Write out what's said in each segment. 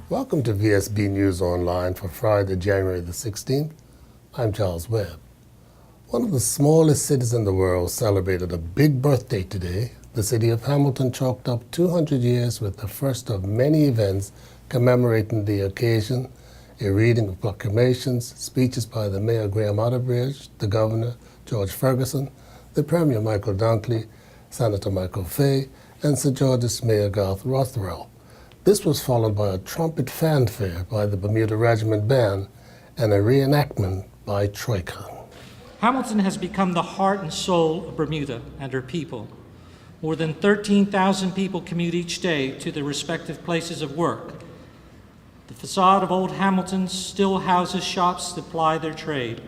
Welcome to Vsb News Online for Friday, January the 16th. I'm Charles Webb. One of the smallest cities in the world celebrated a big birthday today. The city of Hamilton chalked up 200 years with the first of many events commemorating the occasion: a reading of proclamations, speeches by the Mayor Graham Otterbridge, the Governor George Ferguson, the Premier Michael Dunkley, Senator Michael Fay, and St. George's Mayor Garth Rothwell. This was followed by a trumpet fanfare by the Bermuda Regiment Band and a reenactment by Troika. Hamilton has become the heart and soul of Bermuda and her people. More than 13,000 people commute each day to their respective places of work. The facade of old Hamilton still houses shops that ply their trade.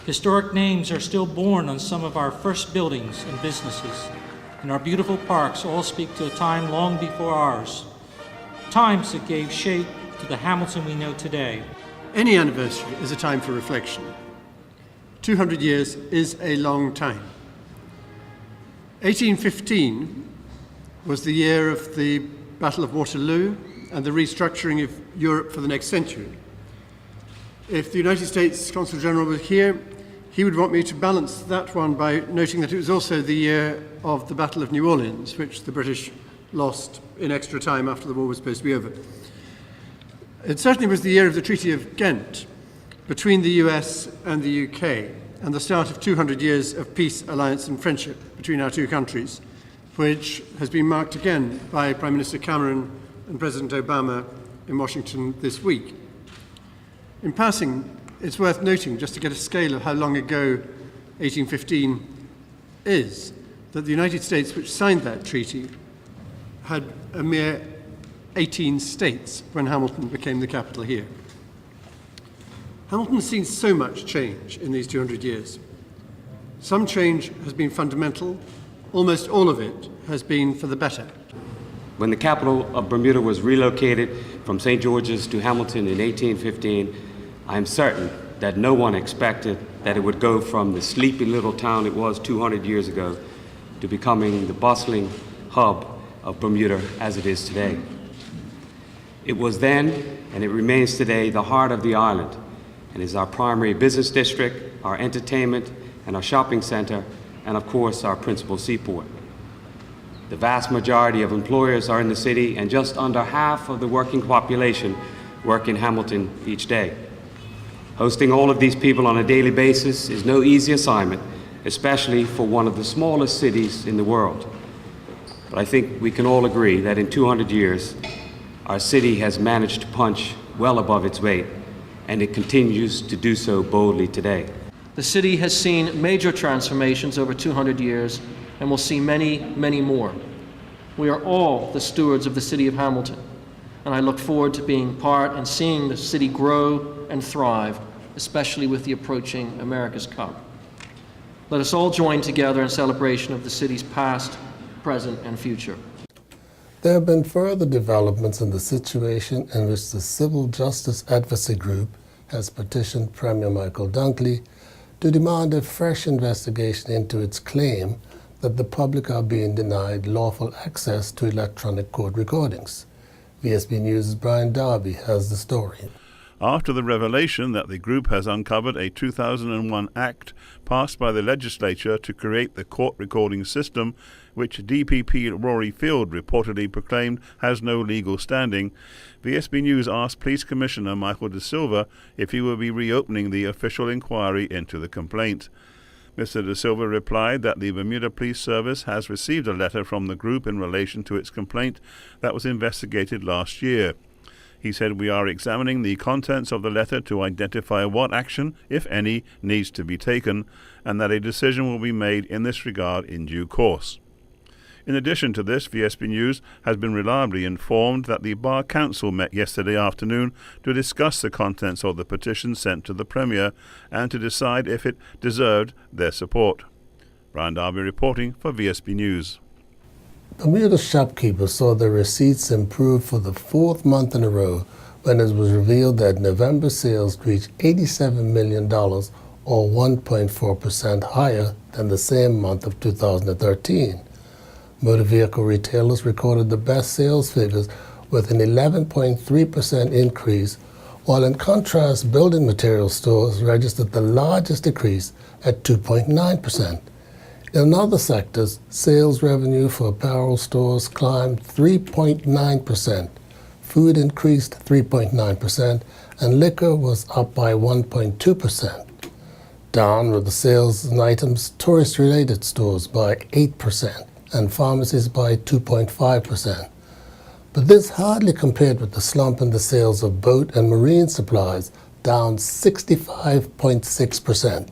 Historic names are still born on some of our first buildings and businesses. And our beautiful parks all speak to a time long before ours. Times that gave shape to the Hamilton we know today. Any anniversary is a time for reflection. 200 years is a long time. 1815 was the year of the Battle of Waterloo and the restructuring of Europe for the next century. If the United States Consul General were here, he would want me to balance that one by noting that it was also the year of the Battle of New Orleans, which the British lost in extra time after the war was supposed to be over. It certainly was the year of the Treaty of Ghent between the US and the UK, and the start of 200 years of peace, alliance and friendship between our two countries, which has been marked again by Prime Minister Cameron and President Obama in Washington this week. In passing, it's worth noting, just to get a scale of how long ago 1815 is, that the United States, which signed that treaty, had a mere 18 states when Hamilton became the capital here. Hamilton's seen so much change in these 200 years. Some change has been fundamental. Almost all of it has been for the better. When the capital of Bermuda was relocated from St. George's to Hamilton in 1815, I am certain that no one expected that it would go from the sleepy little town it was 200 years ago to becoming the bustling hub of Bermuda as it is today. It was then, and it remains today, the heart of the island, and is our primary business district, our entertainment, and our shopping center, and of course our principal seaport. The vast majority of employers are in the city, and just under half of the working population work in Hamilton each day. Hosting all of these people on a daily basis is no easy assignment, especially for one of the smallest cities in the world. But I think we can all agree that in 200 years, our city has managed to punch well above its weight, and it continues to do so boldly today. The city has seen major transformations over 200 years and will see many, many more. We are all the stewards of the city of Hamilton, and I look forward to being part and seeing the city grow and thrive, especially with the approaching America's Cup. Let us all join together in celebration of the city's past, present, and future. There have been further developments in the situation in which the Civil Justice Advocacy Group has petitioned Premier Michael Dunkley to demand a fresh investigation into its claim that the public are being denied lawful access to electronic court recordings. Vsb News' Brian Darby has the story. After the revelation that the group has uncovered a 2001 act passed by the legislature to create the court recording system, which DPP Rory Field reportedly proclaimed has no legal standing, Vsb News asked Police Commissioner Michael De Silva if he will be reopening the official inquiry into the complaint. Mr. De Silva replied that the Bermuda Police Service has received a letter from the group in relation to its complaint that was investigated last year. He said, "We are examining the contents of the letter to identify what action, if any, needs to be taken, and that a decision will be made in this regard in due course." In addition to this, Vsb News has been reliably informed that the Bar Council met yesterday afternoon to discuss the contents of the petition sent to the Premier and to decide if it deserved their support. Brian Darby reporting for Vsb News. Bermuda shopkeepers saw their receipts improve for the fourth month in a row when it was revealed that November sales reached $87 million, or 1.4% higher than the same month of 2013. Motor vehicle retailers recorded the best sales figures, with an 11.3% increase, while in contrast, building material stores registered the largest decrease at 2.9%. In other sectors, sales revenue for apparel stores climbed 3.9%, food increased 3.9%, and liquor was up by 1.2%. Down were the sales in items tourist-related stores by 8% and pharmacies by 2.5%. But this hardly compared with the slump in the sales of boat and marine supplies, down 65.6%.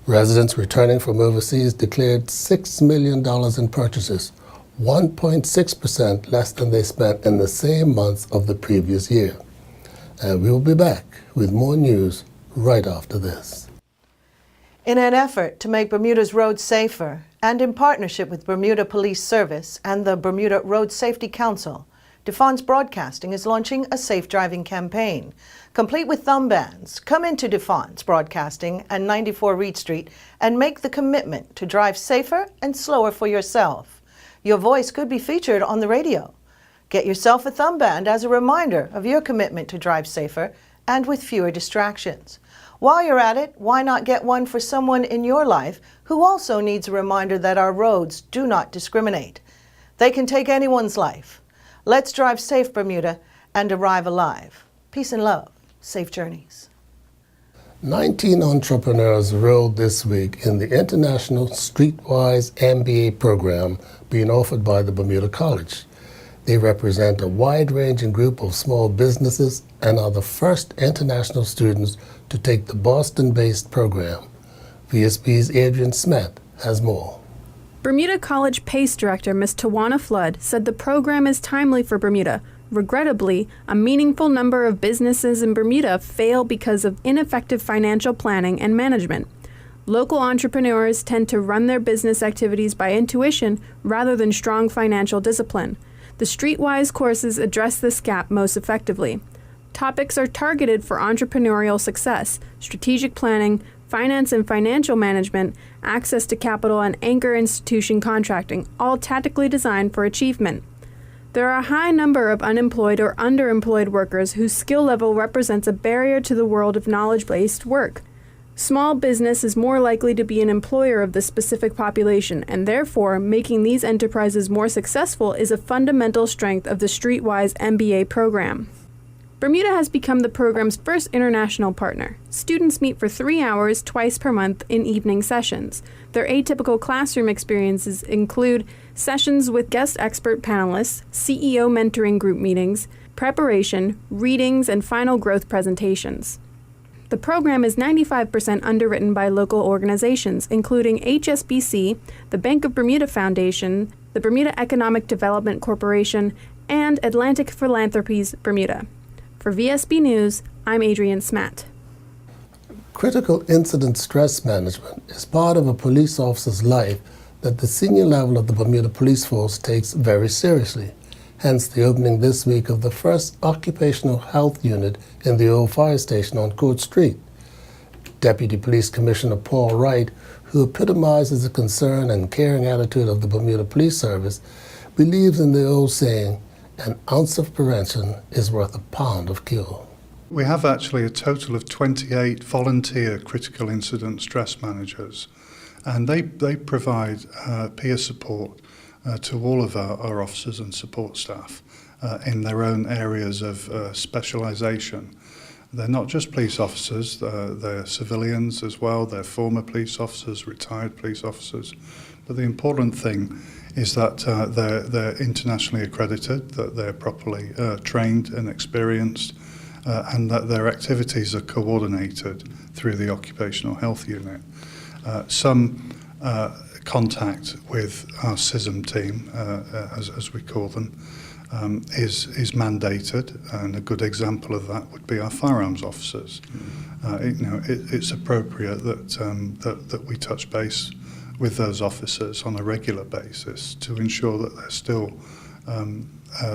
Residents returning from overseas declared $6 million in purchases, 1.6% less than they spent in the same months of the previous year. And we will be back with more news right after this. In an effort to make Bermuda's roads safer, and in partnership with Bermuda Police Service and the Bermuda Road Safety Council, Defon's Broadcasting is launching a safe driving campaign. Complete with thumb bands, come into Defon's Broadcasting and 94 Reed Street and make the commitment to drive safer and slower for yourself. Your voice could be featured on the radio. Get yourself a thumb band as a reminder of your commitment to drive safer and with fewer distractions. While you're at it, why not get one for someone in your life who also needs a reminder that our roads do not discriminate. They can take anyone's life. Let's drive safe, Bermuda, and arrive alive. Peace and love. Safe journeys. 19 entrepreneurs enrolled this week in the International Streetwise MBA program being offered by the Bermuda College. They represent a wide-ranging group of small businesses and are the first international students to take the Boston-based program. Vsb's Adrian Smith has more. Bermuda College PACE Director Ms. Tawana Flood said the program is timely for Bermuda. Regrettably, a meaningful number of businesses in Bermuda fail because of ineffective financial planning and management. Local entrepreneurs tend to run their business activities by intuition rather than strong financial discipline. The Streetwise courses address this gap most effectively. Topics are targeted for entrepreneurial success, strategic planning, finance and financial management, access to capital, and anchor institution contracting, all tactically designed for achievement. There are a high number of unemployed or underemployed workers whose skill level represents a barrier to the world of knowledge-based work. Small business is more likely to be an employer of this specific population, and therefore, making these enterprises more successful is a fundamental strength of the Streetwise MBA program. Bermuda has become the program's first international partner. Students meet for 3 hours twice per month in evening sessions. Their atypical classroom experiences include sessions with guest expert panelists, CEO mentoring group meetings, preparation, readings, and final growth presentations. The program is 95% underwritten by local organizations, including HSBC, the Bank of Bermuda Foundation, the Bermuda Economic Development Corporation, and Atlantic Philanthropies Bermuda. For Vsb News, I'm Adrian Smatt. Critical incident stress management is part of a police officer's life that the senior level of the Bermuda Police Force takes very seriously. Hence the opening this week of the first occupational health unit in the old fire station on Court Street. Deputy Police Commissioner Paul Wright, who epitomizes the concern and caring attitude of the Bermuda Police Service, believes in the old saying, an ounce of prevention is worth a pound of cure. We have actually a total of 28 volunteer critical incident stress managers, and they provide peer support to all of our officers and support staff in their own areas of specialisation. They're not just police officers, they're civilians as well, they're former police officers, retired police officers. But the important thing is that they're internationally accredited, that they're properly trained and experienced, and that their activities are coordinated through the occupational health unit. Some contact with our CISM team, as we call them, is mandated, and a good example of that would be our firearms officers. It's appropriate that we touch base with those officers on a regular basis to ensure that they're still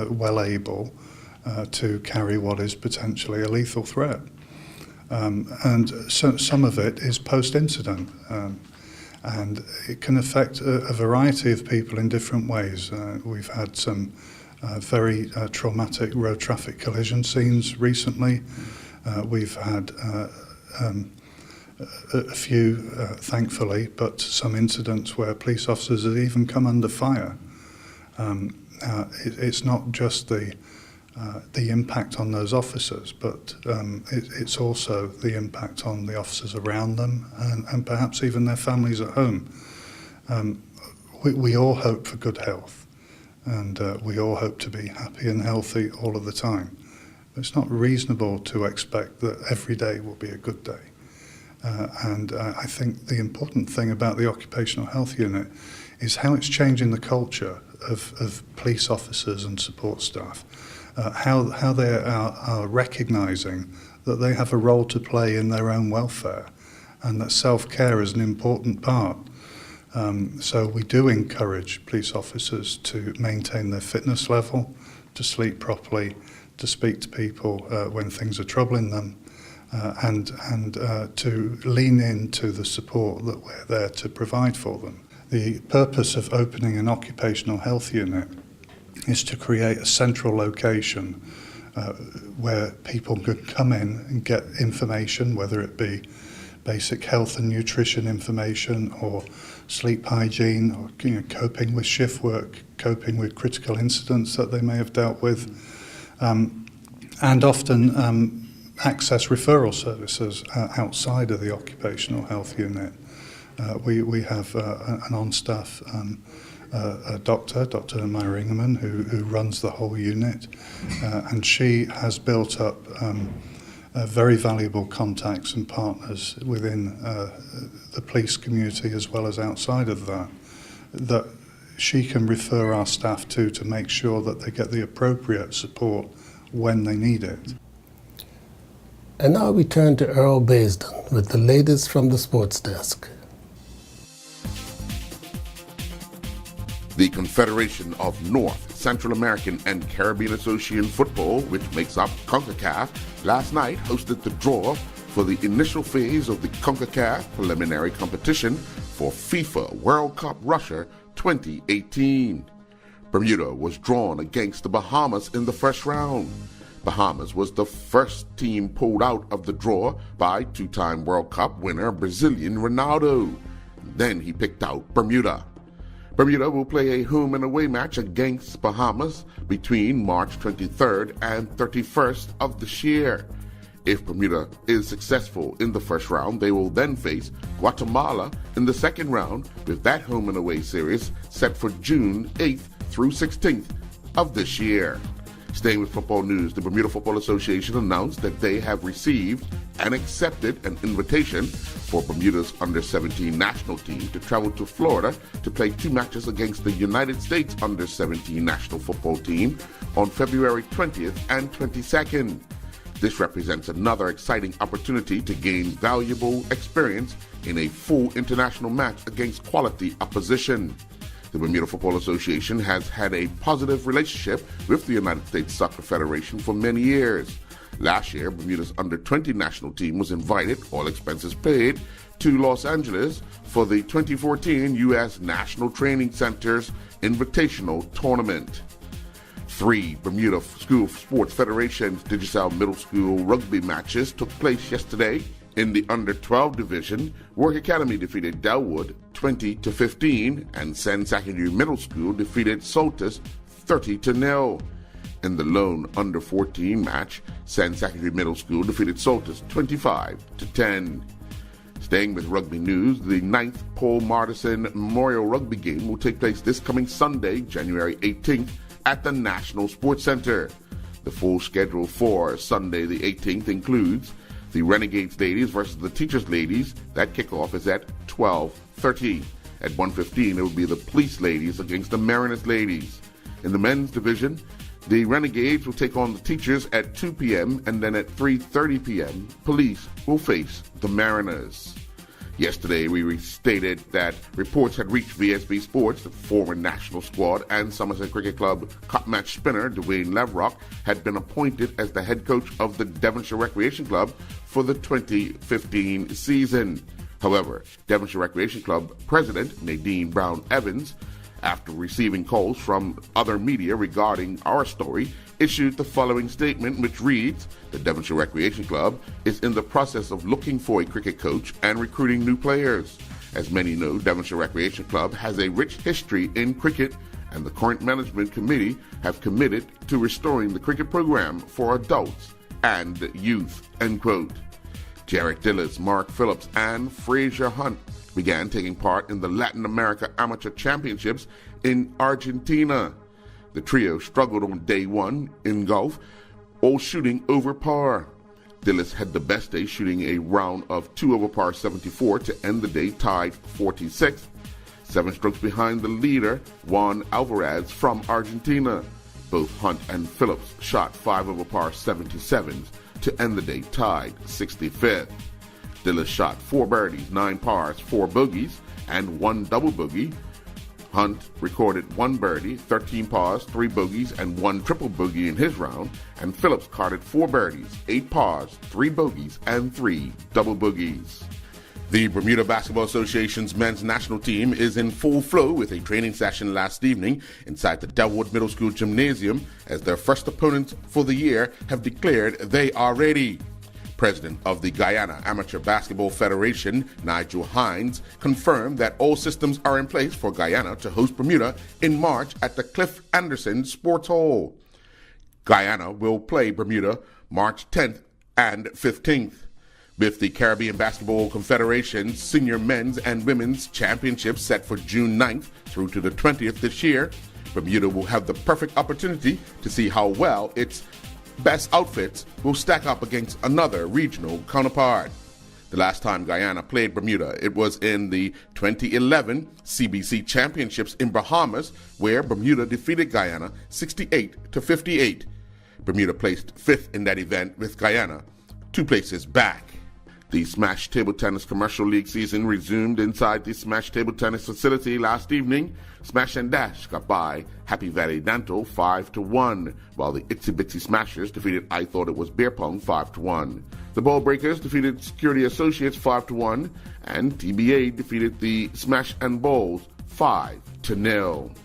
well able to carry what is potentially a lethal threat. And so, some of it is post-incident, and it can affect a variety of people in different ways. We've had some very traumatic road traffic collision scenes recently. We've had a few, thankfully, but some incidents where police officers have even come under fire. It's not just the impact on those officers, but it's also the impact on the officers around them and perhaps even their families at home. We all hope for good health, and we all hope to be happy and healthy all of the time. But it's not reasonable to expect that every day will be a good day. And I think the important thing about the Occupational Health Unit is how it's changing the culture of police officers and support staff, how they are recognising that they have a role to play in their own welfare and that self-care is an important part. So we do encourage police officers to maintain their fitness level, to sleep properly, to speak to people when things are troubling them, and to lean into the support that we're there to provide for them. The purpose of opening an occupational health unit is to create a central location where people could come in and get information, whether it be basic health and nutrition information or sleep hygiene or coping with shift work, coping with critical incidents that they may have dealt with, and often access referral services outside of the occupational health unit. We have an on-staff Dr. Myra Ingerman, who runs the whole unit, and she has built up very valuable contacts and partners within the police community as well as outside of that she can refer our staff to make sure that they get the appropriate support when they need it. And now we turn to Earl Baisden with the latest from the sports desk. The Confederation of North, Central American and Caribbean Association Football, which makes up CONCACAF, last night hosted the draw for the initial phase of the CONCACAF preliminary competition for FIFA World Cup Russia 2018. Bermuda was drawn against the Bahamas in the first round. Bahamas was the first team pulled out of the draw by two-time World Cup winner Brazilian Ronaldo. Then he picked out Bermuda. Bermuda will play a home and away match against Bahamas between March 23rd and 31st of this year. If Bermuda is successful in the first round, they will then face Guatemala in the second round, with that home and away series set for June 8th through 16th of this year. Staying with football news, the Bermuda Football Association announced that they have received and accepted an invitation for Bermuda's under-17 national team to travel to Florida to play two matches against the United States under-17 national football team on February 20th and 22nd. This represents another exciting opportunity to gain valuable experience in a full international match against quality opposition. The Bermuda Football Association has had a positive relationship with the United States Soccer Federation for many years. Last year, Bermuda's under-20 national team was invited, all expenses paid, to Los Angeles for the 2014 U.S. National Training Center's Invitational Tournament. 3 Bermuda School Sports Federation's Digicel Middle School rugby matches took place yesterday. In the under-12 division, Work Academy defeated Delwood 20-15, and Senn Secondary Middle School defeated Soltis 30-0. In the lone under-14 match, Senn Secondary Middle School defeated Soltis 25-10. Staying with rugby news, the 9th Paul Martison Memorial Rugby Game will take place this coming Sunday, January 18th, at the National Sports Center. The full schedule for Sunday the 18th includes the Renegades Ladies versus the Teachers Ladies. That kickoff is at 12:30. At 1:15, it will be the Police Ladies against the Mariners Ladies. In the men's division, the Renegades will take on the Teachers at 2 p.m. and then at 3:30 p.m., Police will face the Mariners. Yesterday, we stated that reports had reached Vsb Sports that former national squad and Somerset Cricket Club cup match spinner Dwayne Leverock had been appointed as the head coach of the Devonshire Recreation Club for the 2015 season. However, Devonshire Recreation Club President Nadine Brown Evans after receiving calls from other media regarding our story, issued the following statement, which reads, the Devonshire Recreation Club is in the process of looking for a cricket coach and recruiting new players. As many know, Devonshire Recreation Club has a rich history in cricket, and the current management committee have committed to restoring the cricket program for adults and youth, end quote. Jarrett Dillis, Mark Phillips, and Fraser Hunt began taking part in the Latin America Amateur Championships in Argentina. The trio struggled on day one in golf, all shooting over par. Dillis had the best day, shooting a round of 2 over par 74 to end the day tied 46th. 7 strokes behind the leader, Juan Alvarez from Argentina. Both Hunt and Phillips shot 5 over par 77s to end the day tied 65th. Dillis shot 4 birdies, 9 pars, 4 bogeys, and 1 double bogey. Hunt recorded 1 birdie, 13 pars, 3 bogeys, and 1 triple bogey in his round, and Phillips carded 4 birdies, 8 pars, 3 bogeys, and 3 double bogeys. The Bermuda Basketball Association's men's national team is in full flow with a training session last evening inside the Delwood Middle School Gymnasium, as their first opponents for the year have declared they are ready. President of the Guyana Amateur Basketball Federation, Nigel Hines, confirmed that all systems are in place for Guyana to host Bermuda in March at the Cliff Anderson Sports Hall. Guyana will play Bermuda March 10th and 15th. With the Caribbean Basketball Confederation's Senior Men's and Women's Championships set for June 9th through to the 20th this year, Bermuda will have the perfect opportunity to see how well its best outfits will stack up against another regional counterpart. The last time Guyana played Bermuda, it was in the 2011 CBC Championships in Bahamas, where Bermuda defeated Guyana 68-58. Bermuda placed 5th in that event, with Guyana 2 places back. The Smash Table Tennis Commercial League season resumed inside the Smash Table Tennis facility last evening. Smash and Dash got by Happy Valley Danto 5-1, while the Itsy Bitsy Smashers defeated I Thought It Was Beer Pong 5-1. The Ball Breakers defeated Security Associates 5-1, and TBA defeated the Smash and Balls 5-0.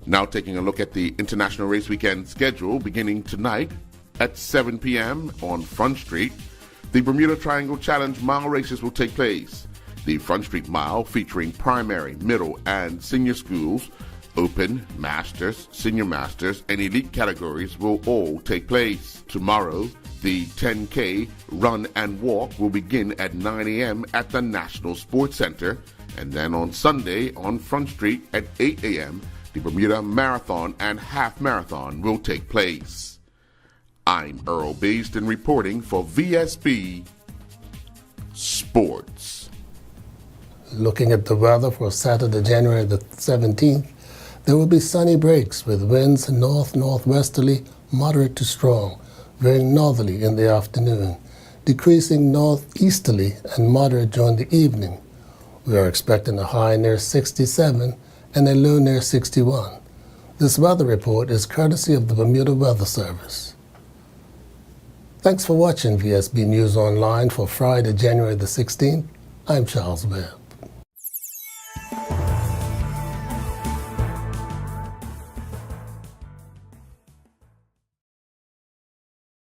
Now taking a look at the International Race Weekend schedule, beginning tonight at 7 p.m. on Front Street. The Bermuda Triangle Challenge mile races will take place. The Front Street Mile, featuring primary, middle, and senior schools, open, masters, senior masters, and elite categories will all take place. Tomorrow, the 10K run and walk will begin at 9 a.m. at the National Sports Center, and then on Sunday on Front Street at 8 a.m., the Bermuda Marathon and Half Marathon will take place. I'm Earl Baston reporting for VSB Sports. Looking at the weather for Saturday, January the 17th, there will be sunny breaks with winds north-northwesterly, moderate to strong, veering northerly in the afternoon, decreasing northeasterly and moderate during the evening. We are expecting a high near 67 and a low near 61. This weather report is courtesy of the Bermuda Weather Service. Thanks for watching VSB News Online for Friday, January the 16th. I'm Charles Webb.